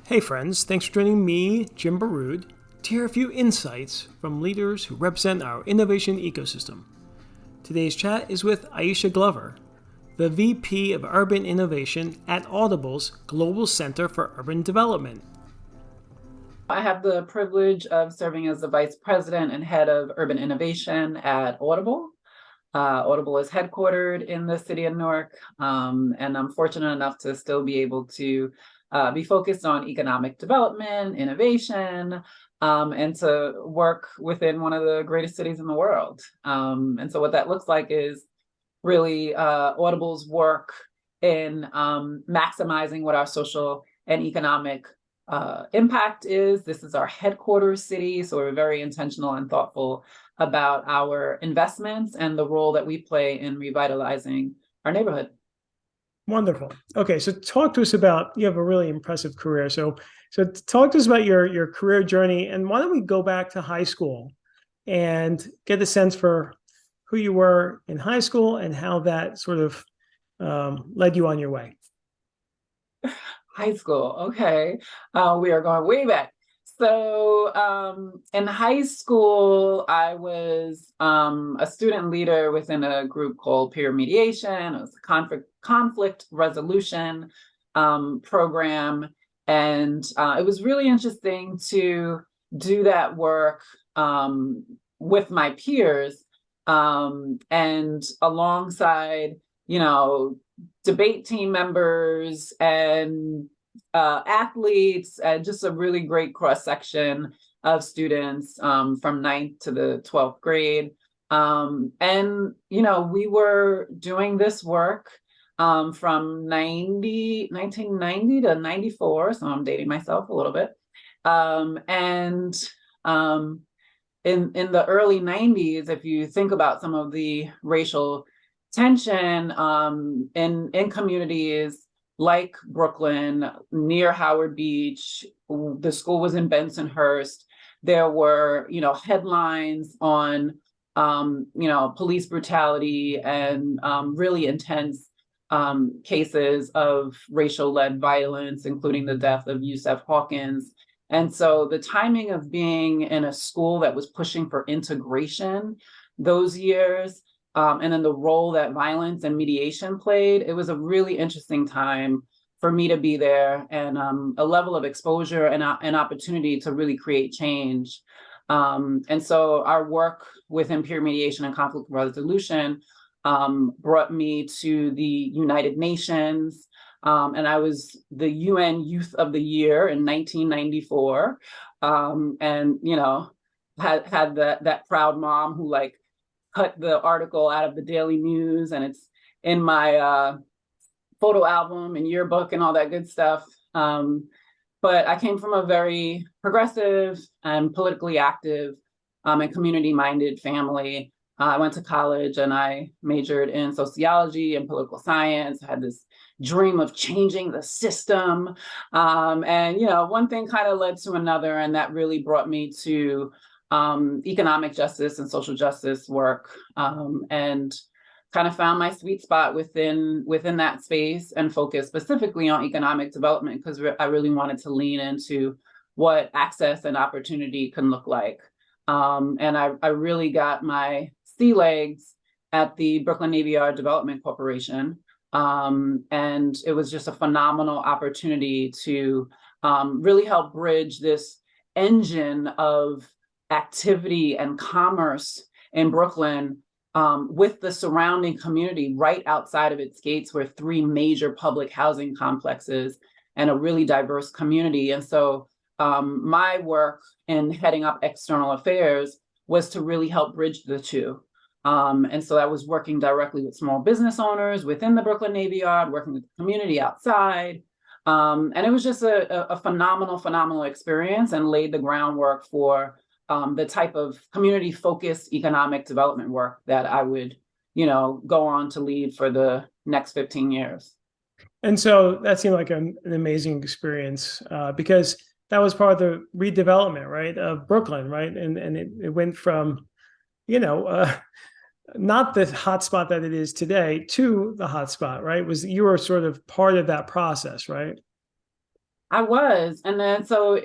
Hey friends, thanks for joining me, Jim Baroud, to hear a few insights from leaders who represent our innovation ecosystem. Today's chat is with Aisha Glover, the VP of Urban Innovation at Audible's Global Center for Urban Development. I have the privilege of serving as the Vice President and Head of Urban Innovation at Audible. Audible is headquartered in the city of Newark, and I'm fortunate enough to still be able to be focused on economic development, innovation, and to work within one of the greatest cities in the world. And so what that looks like is really Audible's work in maximizing what our social and economic impact is. This is our headquarters city, so we're very intentional and thoughtful about our investments and the role that we play in revitalizing our neighborhood. Wonderful. Okay, so talk to us about, you have a really impressive career. So talk to us about your career journey, and why don't we go back to high school and get a sense for who you were in high school and how that sort of led you on your way. High school, okay. We are going way back. So in high school, I was a student leader within a group called Peer Mediation. It was a conflict resolution program. And it was really interesting to do that work with my peers and alongside, debate team members and athletes, and just a really great cross section of students from ninth to the 12th grade. We were doing this work from 1990 to 94, so I'm dating myself a little bit. In the early 90s, if you think about some of the racial tension in communities like Brooklyn, near Howard Beach, the school was in Bensonhurst. There were, headlines on, police brutality and really intense cases of racial-led violence, including the death of Yusef Hawkins. And so the timing of being in a school that was pushing for integration those years, and then the role that violence and mediation played, it was a really interesting time for me to be there, and a level of exposure and an opportunity to really create change. And so our work within peer mediation and conflict resolution brought me to the United Nations, and I was the UN Youth of the Year in 1994, and had that proud mom who cut the article out of the Daily News, and it's in my photo album and yearbook and all that good stuff. But I came from a very progressive and politically active and community-minded family. I went to college and I majored in sociology and political science. I had this dream of changing the system. One thing kind of led to another, and that really brought me to economic justice and social justice work, and kind of found my sweet spot within that space and focus specifically on economic development, because I really wanted to lean into what access and opportunity can look like. And I really got my sea legs at the Brooklyn Navy Yard Development Corporation. And it was just a phenomenal opportunity to really help bridge this engine of activity and commerce in Brooklyn with the surrounding community. Right outside of its gates were three major public housing complexes and a really diverse community. And so my work in heading up external affairs was to really help bridge the two. And so I was working directly with small business owners within the Brooklyn Navy Yard, working with the community outside. And it was just a phenomenal experience, and laid the groundwork for the type of community-focused economic development work that I would, go on to lead for the next 15 years. And so that seemed like an amazing experience because that was part of the redevelopment, right, of Brooklyn, right? And it went from, not the hotspot that it is today to the hotspot, right? You were sort of part of that process, right? I was. And then so,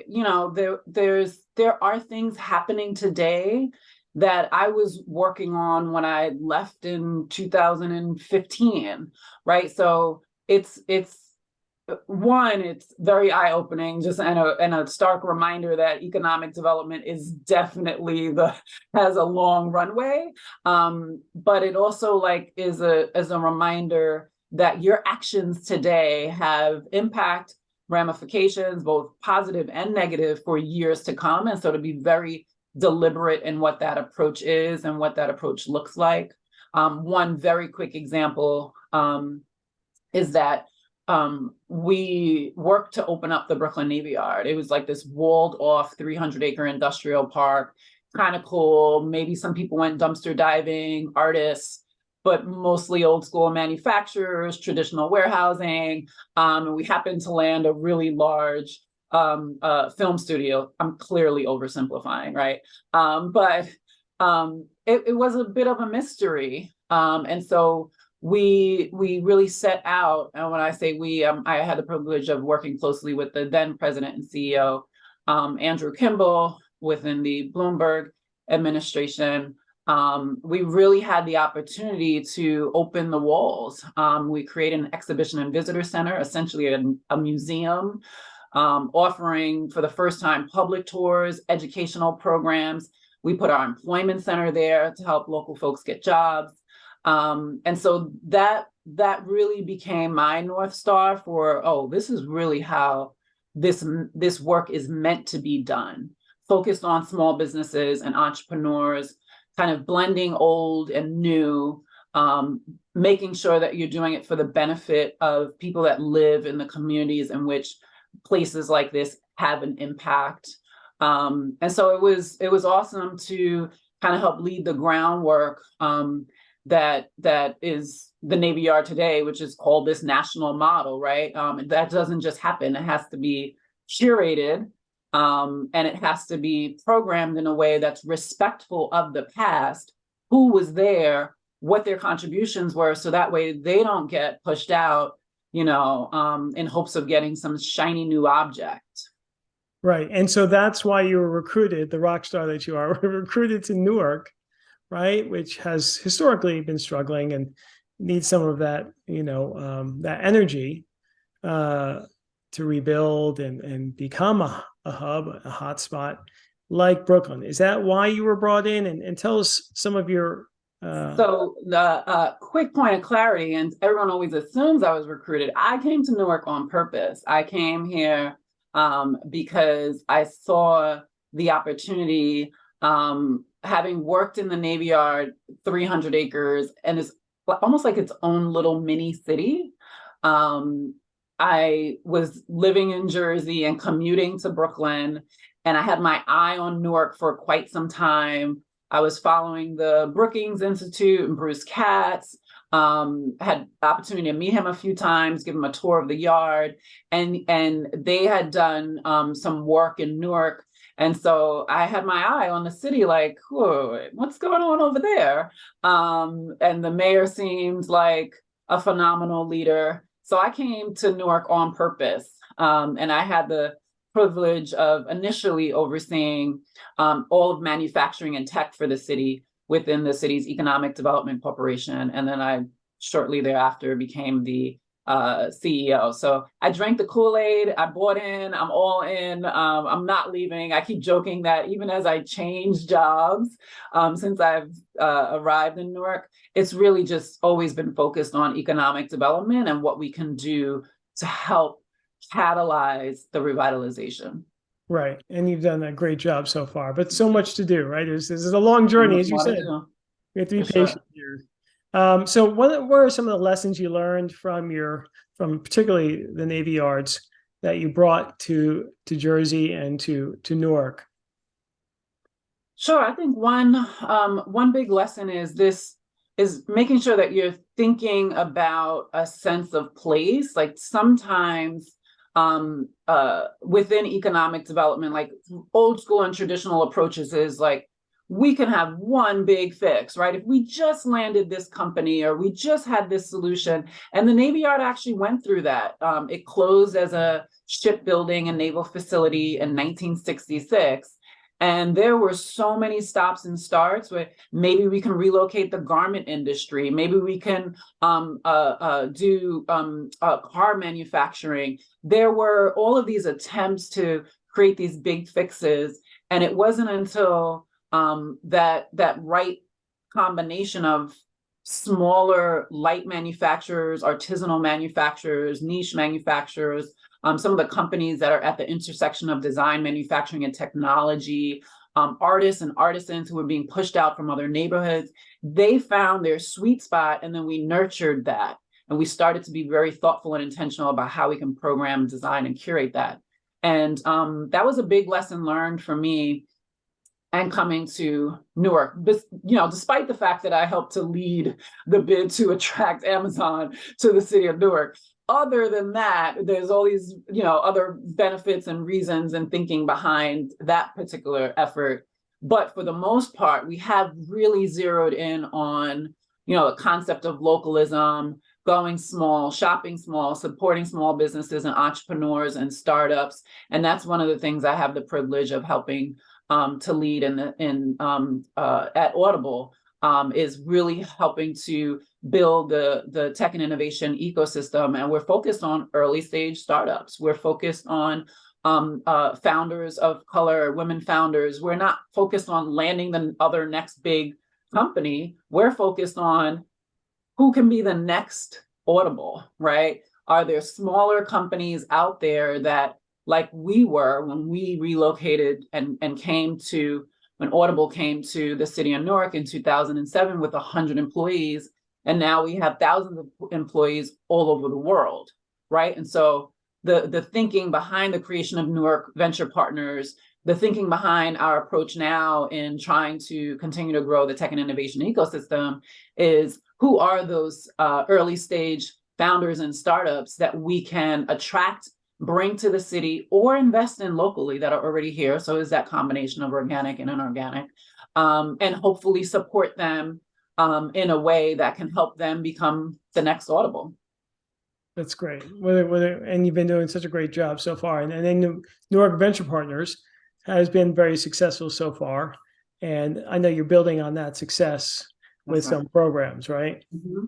there are things happening today that I was working on when I left in 2015, right? So it's one, it's very eye-opening, just and a stark reminder that economic development is definitely has a long runway. But it also like is a reminder that your actions today have impact ramifications, both positive and negative, for years to come. And so to be very deliberate in what that approach is and what that approach looks like. One very quick example is that we worked to open up the Brooklyn Navy Yard. It was like this walled off 300-acre industrial park, kind of cool. Maybe some people went dumpster diving, artists, but mostly old school manufacturers, traditional warehousing. And we happened to land a really large film studio. I'm clearly oversimplifying, right? But it was a bit of a mystery. And so we really set out, and when I say we, I had the privilege of working closely with the then president and CEO, Andrew Kimball, within the Bloomberg administration. We really had the opportunity to open the walls. We created an exhibition and visitor center, essentially a museum, offering for the first time public tours, educational programs. We put our employment center there to help local folks get jobs. And so that really became my North Star for, this is really how this work is meant to be done, focused on small businesses and entrepreneurs, kind of blending old and new, making sure that you're doing it for the benefit of people that live in the communities in which places like this have an impact. And so it was awesome to kind of help lead the groundwork that is the Navy Yard today, which is called this national model, right? That doesn't just happen. It has to be curated, and it has to be programmed in a way that's respectful of the past, who was there, what their contributions were, so that way they don't get pushed out, in hopes of getting some shiny new object. Right. And so that's why you were recruited, the rock star that you are, recruited to Newark, right? Which has historically been struggling and needs some of that, that energy to rebuild and become a hub, a hotspot like Brooklyn. Is that why you were brought in? And tell us some of your. So the quick point of clarity, and everyone always assumes I was recruited. I came to Newark on purpose. I came here because I saw the opportunity, having worked in the Navy Yard, 300 acres, and it's almost like its own little mini city. I was living in Jersey and commuting to Brooklyn, and I had my eye on Newark for quite some time. I was following the Brookings Institute and Bruce Katz, had the opportunity to meet him a few times, give him a tour of the yard, and they had done some work in Newark. And so I had my eye on the city, like, what's going on over there? And the mayor seemed like a phenomenal leader. So I came to Newark on purpose. And I had the privilege of initially overseeing all of manufacturing and tech for the city within the city's Economic Development Corporation. And then I shortly thereafter became the CEO. So I drank the Kool-Aid, I bought in, I'm all in, I'm not leaving. I keep joking that even as I change jobs since I've arrived in Newark, it's really just always been focused on economic development and what we can do to help catalyze the revitalization. Right. And you've done a great job so far, but so much to do, right? This is a long journey, as you said. We have to be patient here. So what are some of the lessons you learned from particularly the Navy Yards that you brought to Jersey and to Newark? Sure. I think one big lesson is making sure that you're thinking about a sense of place. Like sometimes within economic development, like old school and traditional approaches is like, we can have one big fix, right? If we just landed this company or we just had this solution. And the Navy Yard actually went through that. It closed as a shipbuilding and naval facility in 1966. And there were so many stops and starts where maybe we can relocate the garment industry. Maybe we can do car manufacturing. There were all of these attempts to create these big fixes. And it wasn't until that right combination of smaller light manufacturers, artisanal manufacturers, niche manufacturers, some of the companies that are at the intersection of design, manufacturing, and technology, artists and artisans who were being pushed out from other neighborhoods, they found their sweet spot, and then we nurtured that. And we started to be very thoughtful and intentional about how we can program, design, and curate that. And that was a big lesson learned for me and coming to Newark, despite the fact that I helped to lead the bid to attract Amazon to the city of Newark. Other than that, there's all these, other benefits and reasons and thinking behind that particular effort. But for the most part, we have really zeroed in on, the concept of localism, going small, shopping small, supporting small businesses and entrepreneurs and startups. And that's one of the things I have the privilege of helping to lead at Audible, is really helping to build the tech and innovation ecosystem. And we're focused on early stage startups. We're focused on founders of color, women founders. We're not focused on landing the other next big company. We're focused on who can be the next Audible, right? Are there smaller companies out there that, like we were when we relocated and when Audible came to the city of Newark in 2007 with 100 employees, and now we have thousands of employees all over the world, right? And so the thinking behind the creation of Newark Venture Partners, the thinking behind our approach now in trying to continue to grow the tech and innovation ecosystem is, who are those early stage founders and startups that we can attract, bring to the city, or invest in locally that are already here? So is that combination of organic and inorganic, and hopefully support them in a way that can help them become the next Audible. That's great. And you've been doing such a great job so far. And then Newark Venture Partners has been very successful so far. And I know you're building on that success with some programs, right? Mm-hmm.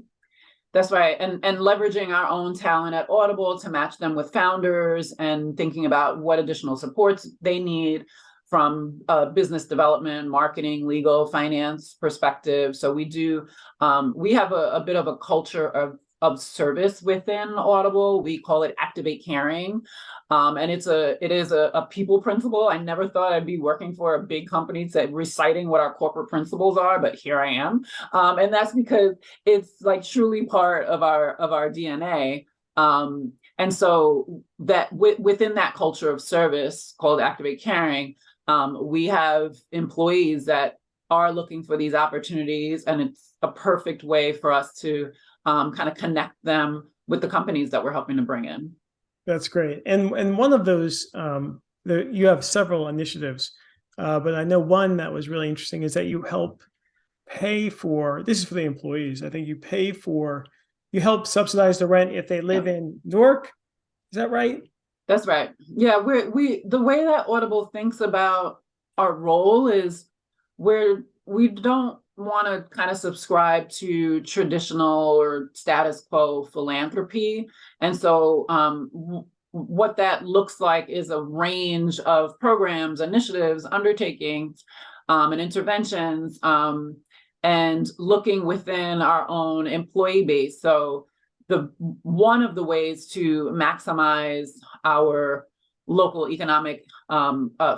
That's right. And leveraging our own talent at Audible to match them with founders and thinking about what additional supports they need from business development, marketing, legal, finance perspective. So we have a bit of a culture of service within Audible. We call it Activate Caring. And it is a people principle. I never thought I'd be working for a big company reciting what our corporate principles are, but here I am. And that's because it's like truly part of our DNA. And so that within that culture of service called Activate Caring, we have employees that are looking for these opportunities, and it's a perfect way for us to kind of connect them with the companies that we're helping to bring in. That's great. And one of those, you have several initiatives, but I know one that was really interesting is that you help pay for, this is for the employees, I think you help subsidize the rent if they live in Newark. Is that right? That's right. Yeah, the way that Audible thinks about our role is we don't want to kind of subscribe to traditional or status quo philanthropy. And so what that looks like is a range of programs, initiatives, undertakings, and interventions, and looking within our own employee base. So one of the ways to maximize our local economic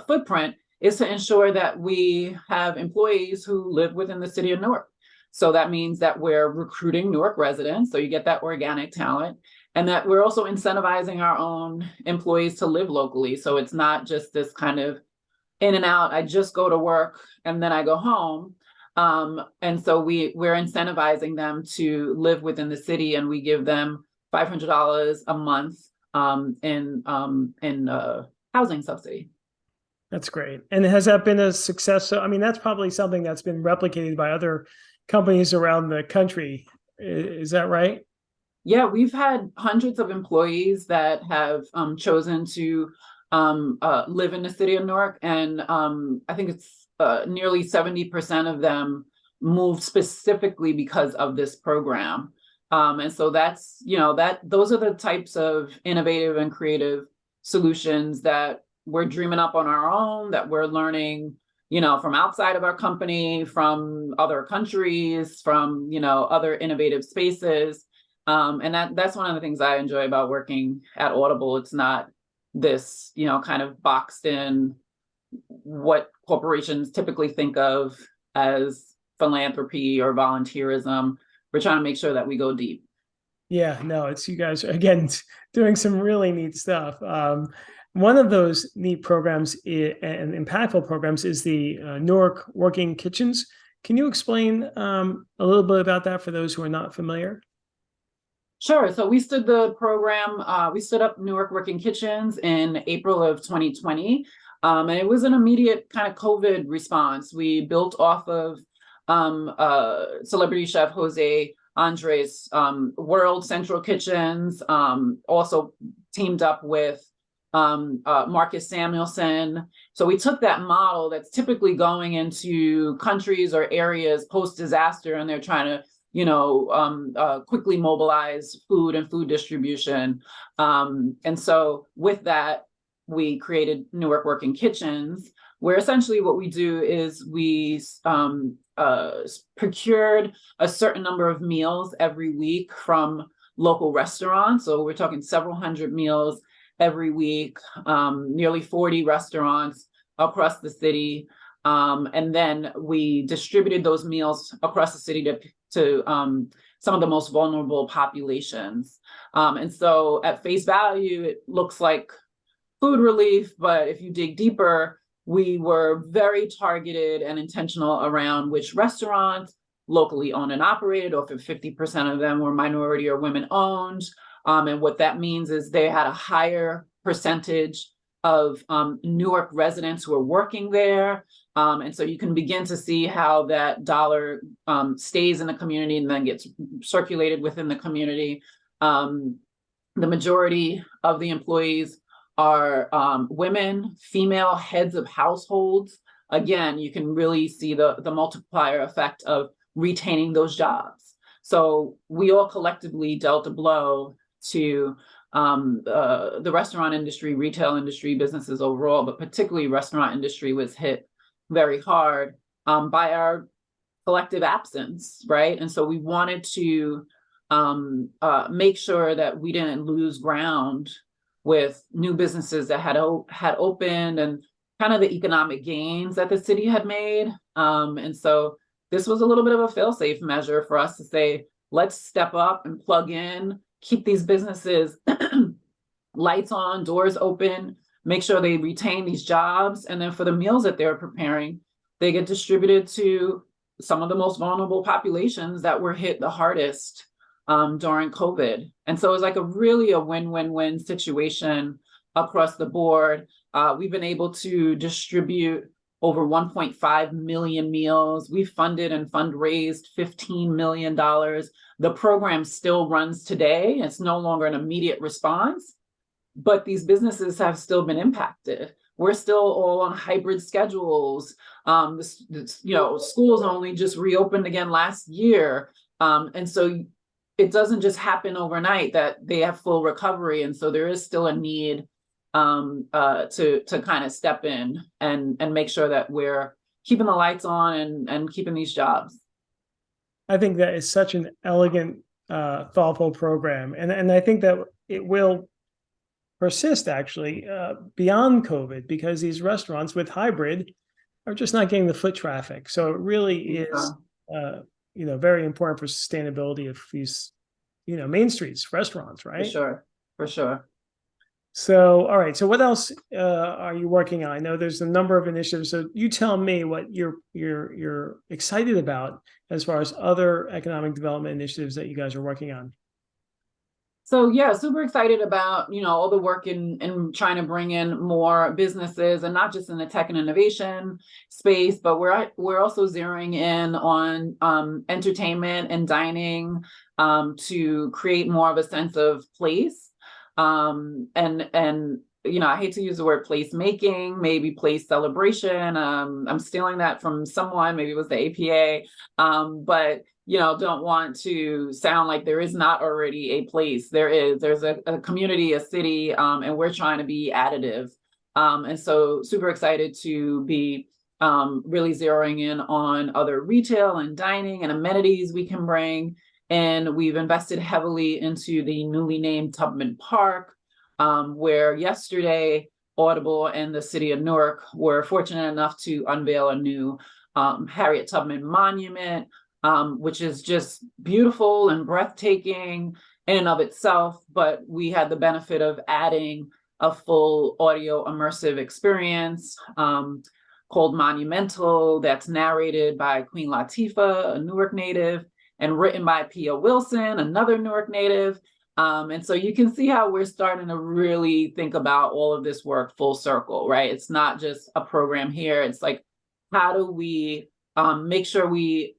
footprint is to ensure that we have employees who live within the city of Newark. So that means that we're recruiting Newark residents, so you get that organic talent, and that we're also incentivizing our own employees to live locally. So it's not just this kind of in and out, I just go to work and then I go home. And so we're incentivizing them to live within the city, and we give them $500 a month in housing subsidy. That's great. And has that been a success? So, I mean, that's probably something that's been replicated by other companies around the country. Is that right? Yeah, we've had hundreds of employees that have chosen to live in the city of Newark, and I think it's nearly 70% of them moved specifically because of this program. And so that's, those are the types of innovative and creative solutions that we're dreaming up on our own, that we're learning, from outside of our company, from other countries, from, other innovative spaces. And that's one of the things I enjoy about working at Audible. It's not this, kind of boxed in what corporations typically think of as philanthropy or volunteerism. We're trying to make sure that we go deep. Yeah, no, it's you guys again doing some really neat stuff. One of those neat programs and impactful programs is the Newark Working Kitchens. Can you explain a little bit about that for those who are not familiar? Sure. So we stood the program, we stood up Newark Working Kitchens in April of 2020. And it was an immediate kind of COVID response. We built off of celebrity chef Jose Andres' World Central Kitchens, also teamed up with Marcus Samuelson. So we took that model that's typically going into countries or areas post-disaster, and they're trying to quickly mobilize food and food distribution. And so with that, we created Newark Working Kitchens, where essentially what we do is we procured a certain number of meals every week from local restaurants. So we're talking several hundred meals every week, nearly 40 restaurants across the city. And then we distributed those meals across the city to some of the most vulnerable populations. And so at face value, it looks like food relief, but if you dig deeper, we were very targeted and intentional around which restaurants, locally owned and operated, or if 50% of them were minority or women owned. And what that means is they had a higher percentage of Newark residents who are working there. And so you can begin to see how that dollar stays in the community and then gets circulated within the community. The majority of the employees are women, female heads of households. Again, you can really see the multiplier effect of retaining those jobs. So we all collectively dealt a blow to the restaurant industry, retail industry, businesses overall, but particularly restaurant industry was hit very hard by our collective absence, right? And so we wanted to make sure that we didn't lose ground with new businesses that had opened and kind of the economic gains that the city had made. And so this was a little bit of a fail-safe measure for us to say, let's step up and plug in, keep these businesses lights on, doors open, make sure they retain these jobs. And then for the meals that they're preparing, they get distributed to some of the most vulnerable populations that were hit the hardest during COVID. And so it was like a win-win-win situation across the board. We've been able to distribute over 1.5 million meals. We funded and fundraised $15 million. The program still runs today. It's no longer an immediate response, but these businesses have still been impacted. We're still all on hybrid schedules. Schools only just reopened again last year. And so it doesn't just happen overnight that they have full recovery. And so there is still a need to kind of step in and make sure that we're keeping the lights on and keeping these jobs. I think that is such an elegant, thoughtful program. And I think that it will persist actually beyond COVID, because these restaurants with hybrid are just not getting the foot traffic. So it really is, very important for sustainability of these, Main Streets restaurants, right? For sure. So, all right. So what else are you working on? I know there's a number of initiatives. So you tell me what you're excited about as far as other economic development initiatives that you guys are working on. So yeah, super excited about, all the work in trying to bring in more businesses, and not just in the tech and innovation space, but we're also zeroing in on entertainment and dining, to create more of a sense of place. And I hate to use the word place making, maybe place celebration. I'm stealing that from someone, maybe it was the APA, but don't want to sound like there is not already a place. There's a community, a city, and we're trying to be additive. And so super excited to be really zeroing in on other retail and dining and amenities we can bring. And we've invested heavily into the newly named Tubman Park, where yesterday Audible and the city of Newark were fortunate enough to unveil a new Harriet Tubman monument, which is just beautiful and breathtaking in and of itself. But we had the benefit of adding a full audio immersive experience called Monumental, that's narrated by Queen Latifah, a Newark native, and written by Pia Wilson, another Newark native. And so you can see how we're starting to really think about all of this work full circle, right? It's not just a program here. It's like, how do we make sure we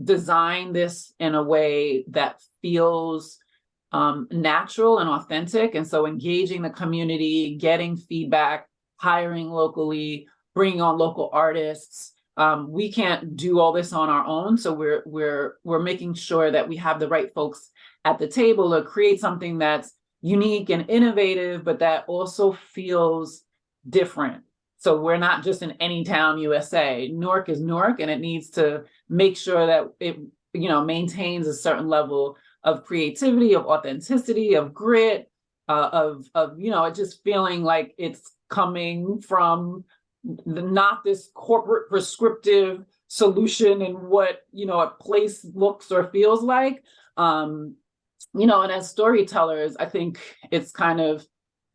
design this in a way that feels natural and authentic? And so engaging the community, getting feedback, hiring locally, bringing on local artists. We can't do all this on our own. So we're making sure that we have the right folks at the table to create something that's unique and innovative, but that also feels different. So we're not just in any town USA. Newark is Newark, and it needs to make sure that it, maintains a certain level of creativity, of authenticity, of grit, of it just feeling like it's coming from not this corporate prescriptive solution and what a place looks or feels like. And as storytellers, I think it's kind of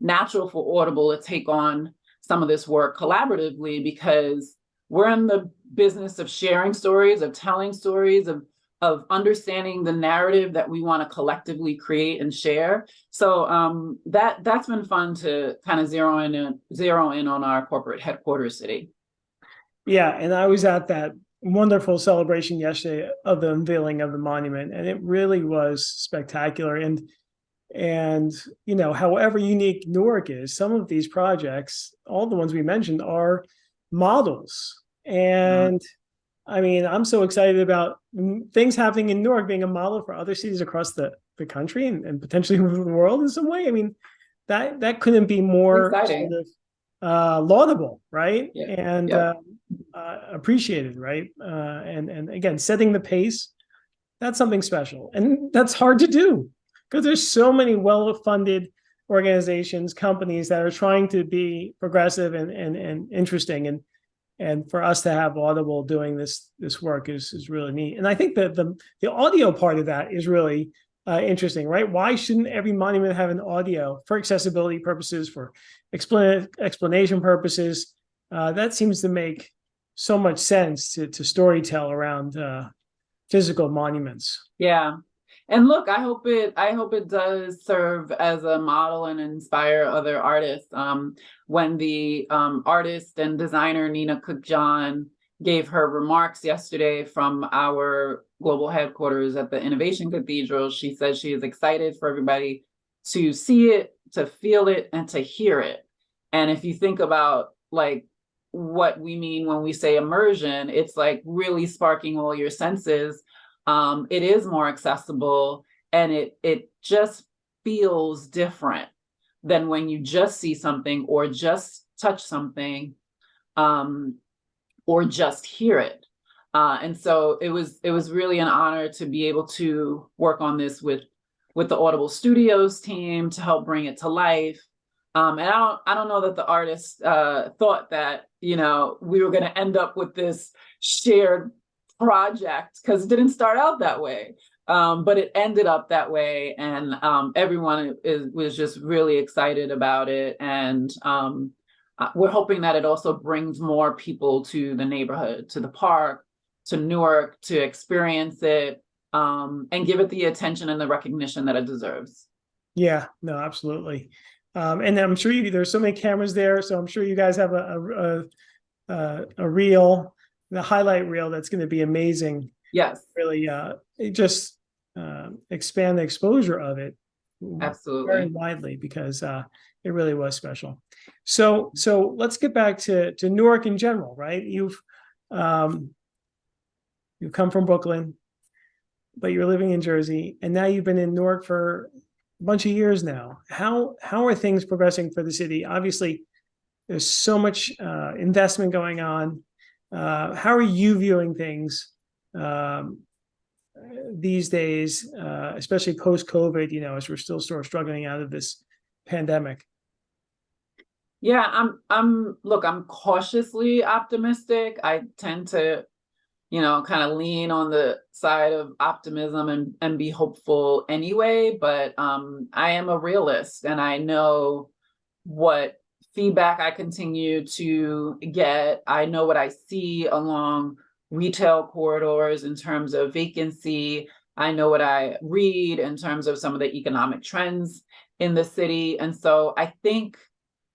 natural for Audible to take on some of this work collaboratively, because we're in the business of sharing stories, of telling stories, of understanding the narrative that we want to collectively create and share. So that's been fun to kind of zero in on our corporate headquarters city. Yeah, and I was at that wonderful celebration yesterday of the unveiling of the monument, and it really was spectacular. And however unique Newark is, some of these projects, all the ones we mentioned, are models. And I mean, I'm so excited about things happening in Newark being a model for other cities across the country and potentially the world in some way. I mean, that couldn't be more exciting. sort of laudable, right? Yeah. And appreciated, right? And again, setting the pace, that's something special. And that's hard to do, because there's so many well-funded organizations, companies that are trying to be progressive and interesting. And for us to have Audible doing this work is really neat. And I think that the audio part of that is really interesting, right? Why shouldn't every monument have an audio for accessibility purposes, for explanation purposes? That seems to make so much sense to storytell around physical monuments. Yeah. And look, I hope it does serve as a model and inspire other artists. When the artist and designer Nina Cook-John gave her remarks yesterday from our global headquarters at the Innovation Cathedral, she said she is excited for everybody to see it, to feel it, and to hear it. And if you think about like what we mean when we say immersion, it's like really sparking all your senses. It is more accessible, and it just feels different than when you just see something or just touch something, or just hear it. And so it was really an honor to be able to work on this with the Audible Studios team to help bring it to life. And I don't know that the artists thought that we were going to end up with this shared project, because it didn't start out that way, but it ended up that way, and everyone was just really excited about it. And we're hoping that it also brings more people to the neighborhood, to the park, to Newark, to experience it. and give it the attention and the recognition that it deserves. Yeah, no, absolutely. And I'm sure there's so many cameras there, so I'm sure you guys have a reel, the highlight reel that's going to be amazing. Yes, Really, it just expand the exposure of it very absolutely. widely, because it really was special. So let's get back to Newark in general, right? You've come from Brooklyn, but you're living in Jersey, and now you've been in Newark for a bunch of years now. How are things progressing for the city? Obviously, there's so much investment going on. How are you viewing things these days, especially post-COVID, as we're still sort of struggling out of this pandemic? Yeah, I'm cautiously optimistic. I tend to, kind of lean on the side of optimism and be hopeful anyway, but I am a realist, and I know what feedback I continue to get. I know what I see along retail corridors in terms of vacancy. I know what I read in terms of some of the economic trends in the city. And so I think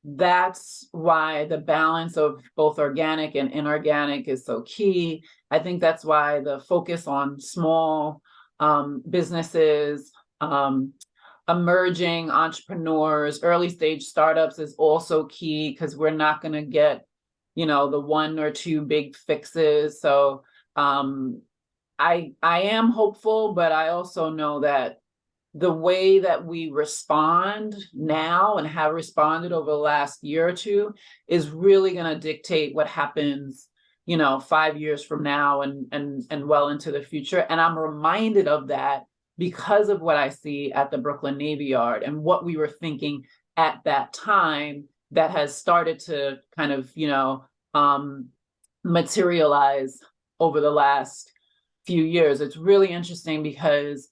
that's why the balance of both organic and inorganic is so key. I think that's why the focus on small businesses, emerging entrepreneurs, early stage startups is also key, because we're not going to get, the one or two big fixes. So I am hopeful, but I also know that the way that we respond now and have responded over the last year or two is really going to dictate what happens, 5 years from now and well into the future. And I'm reminded of that because of what I see at the Brooklyn Navy Yard and what we were thinking at that time that has started to kind of, materialize over the last few years. It's really interesting because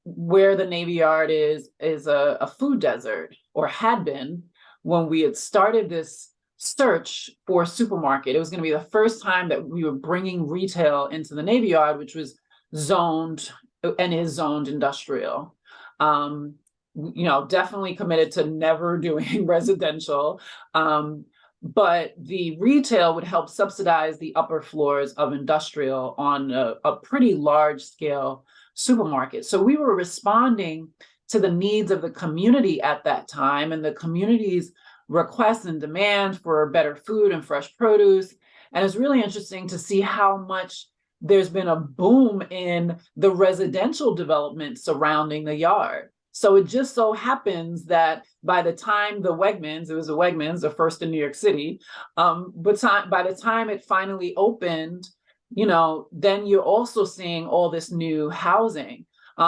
where the Navy Yard is a food desert, or had been when we had started this search for a supermarket. It was going to be the first time that we were bringing retail into the Navy Yard, which was zoned and is zoned industrial. Definitely committed to never doing residential. But the retail would help subsidize the upper floors of industrial on a pretty large scale supermarket. So we were responding to the needs of the community at that time, and the community's requests and demand for better food and fresh produce. And it's really interesting to see how much there's been a boom in the residential development surrounding the yard. So it just so happens that by the time it was a Wegmans, the first in New York City, but by the time it finally opened, then you're also seeing all this new housing.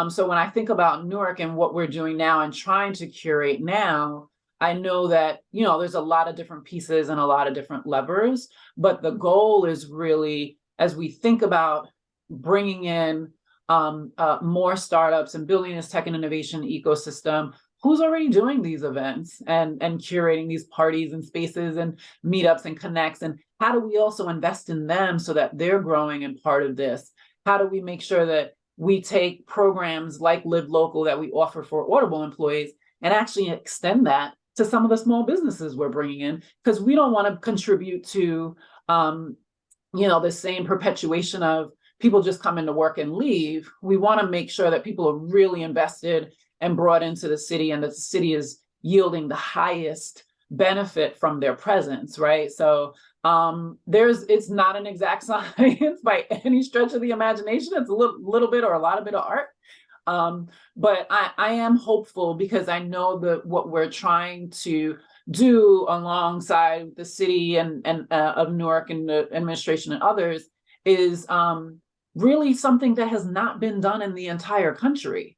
So when I think about Newark and what we're doing now and trying to curate now, I know that, there's a lot of different pieces and a lot of different levers, but the goal is really, as we think about bringing in more startups and building this tech and innovation ecosystem, who's already doing these events and curating these parties and spaces and meetups and connects, and how do we also invest in them so that they're growing and part of this? How do we make sure that we take programs like Live Local that we offer for Audible employees and actually extend that to some of the small businesses we're bringing in? Because we don't want to contribute to the same perpetuation of people just come into work and leave. We want to make sure that people are really invested and brought into the city, and that the city is yielding the highest benefit from their presence, right? So it's not an exact science by any stretch of the imagination. It's a little bit or a lot of bit of art. But I am hopeful, because I know that what we're trying to do alongside the city and of Newark and the administration and others is really something that has not been done in the entire country.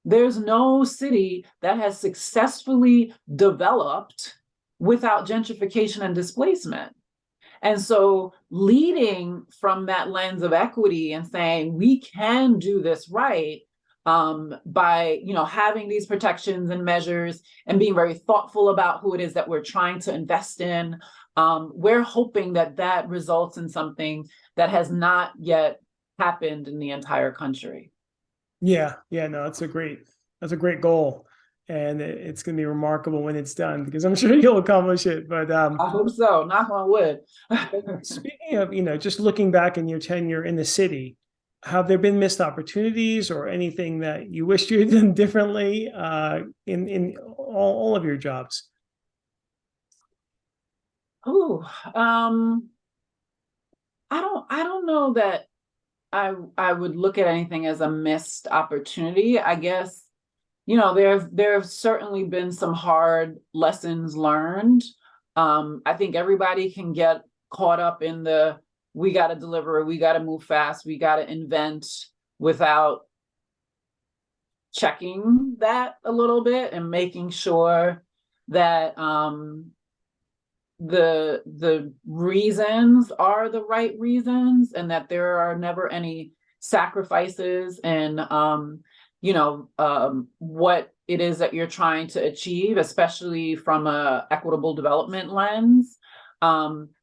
There's no city that has successfully developed without gentrification and displacement. And so leading from that lens of equity and saying we can do this right, by having these protections and measures and being very thoughtful about who it is that we're trying to invest in, we're hoping that results in something that has not yet happened in the entire country. Yeah, no, that's a great goal, and it's going to be remarkable when it's done because I'm sure you'll accomplish it. But I hope so. Knock on wood. speaking of, just looking back in your tenure in the city, have there been missed opportunities or anything that you wished you had done differently in all of your jobs? Ooh, I don't know that I would look at anything as a missed opportunity. I guess, there have certainly been some hard lessons learned. I think everybody can get caught up in the we got to deliver, we got to move fast, we got to invent without checking that a little bit and making sure that the reasons are the right reasons and that there are never any sacrifices and what it is that you're trying to achieve, especially from a equitable development lens.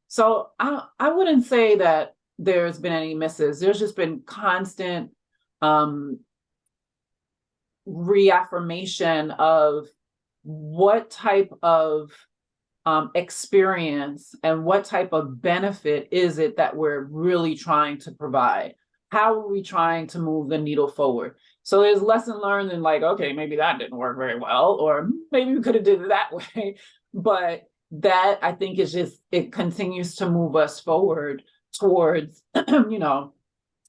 So I wouldn't say that there's been any misses. There's just been constant reaffirmation of what type of experience and what type of benefit is it that we're really trying to provide? How are we trying to move the needle forward? So there's lesson learned in like, okay, maybe that didn't work very well, or maybe we could have did it that way. But that I think is just, it continues to move us forward towards,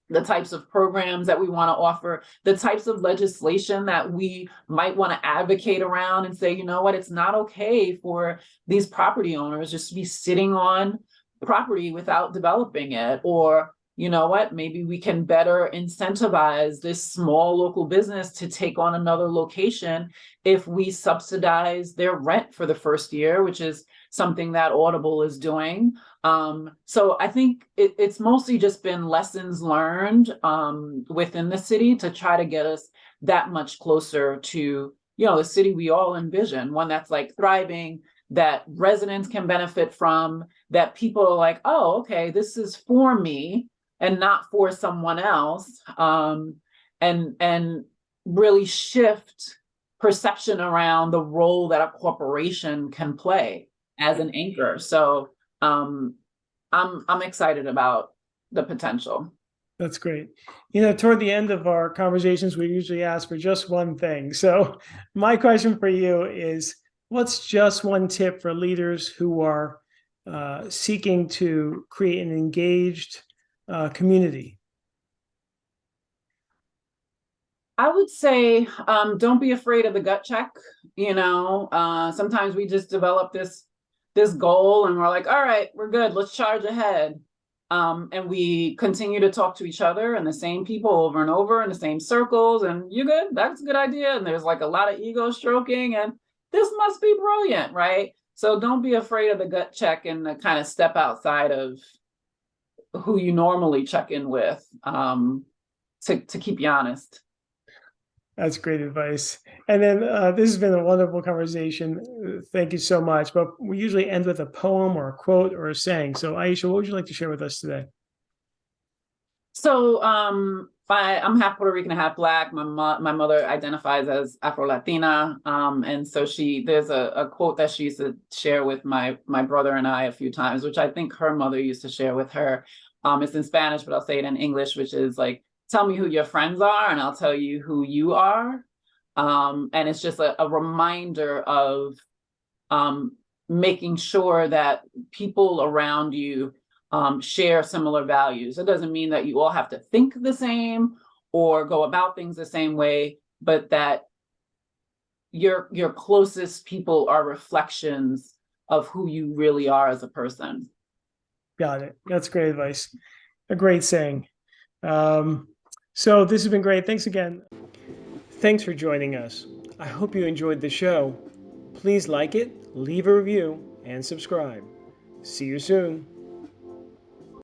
the types of programs that we want to offer, the types of legislation that we might want to advocate around and say, you know what, it's not okay for these property owners just to be sitting on property without developing it. Or, you know what, maybe we can better incentivize this small local business to take on another location if we subsidize their rent for the first year, which is something that Audible is doing. So I think it's mostly just been lessons learned within the city to try to get us that much closer to, the city we all envision, one that's like thriving, that residents can benefit from, that people are like, oh, okay, this is for me and not for someone else, and really shift perception around the role that a corporation can play as an anchor. So I'm excited about the potential. That's great. Toward the end of our conversations, we usually ask for just one thing. So my question for you is, what's just one tip for leaders who are seeking to create an engaged community? I would say, don't be afraid of the gut check. Sometimes we just develop this goal and we're like, all right, we're good, let's charge ahead. And we continue to talk to each other and the same people over and over in the same circles, and you good, that's a good idea. And there's like a lot of ego stroking and this must be brilliant, right? So don't be afraid of the gut check and the kind of step outside of who you normally check in with, to keep you honest. That's great advice. And then this has been a wonderful conversation. Thank you so much. But we usually end with a poem or a quote or a saying. So Aisha, what would you like to share with us today? So I'm half Puerto Rican and half Black. My mother identifies as Afro-Latina. And so there's a quote that she used to share with my brother and I a few times, which I think her mother used to share with her. It's in Spanish, but I'll say it in English, which is like, tell me who your friends are and I'll tell you who you are. And it's just a reminder of making sure that people around you share similar values. It doesn't mean that you all have to think the same or go about things the same way, but that your closest people are reflections of who you really are as a person. Got it. That's great advice. A great saying. So this has been great. Thanks again. Thanks for joining us. I hope you enjoyed the show. Please like it, leave a review, and subscribe. See you soon.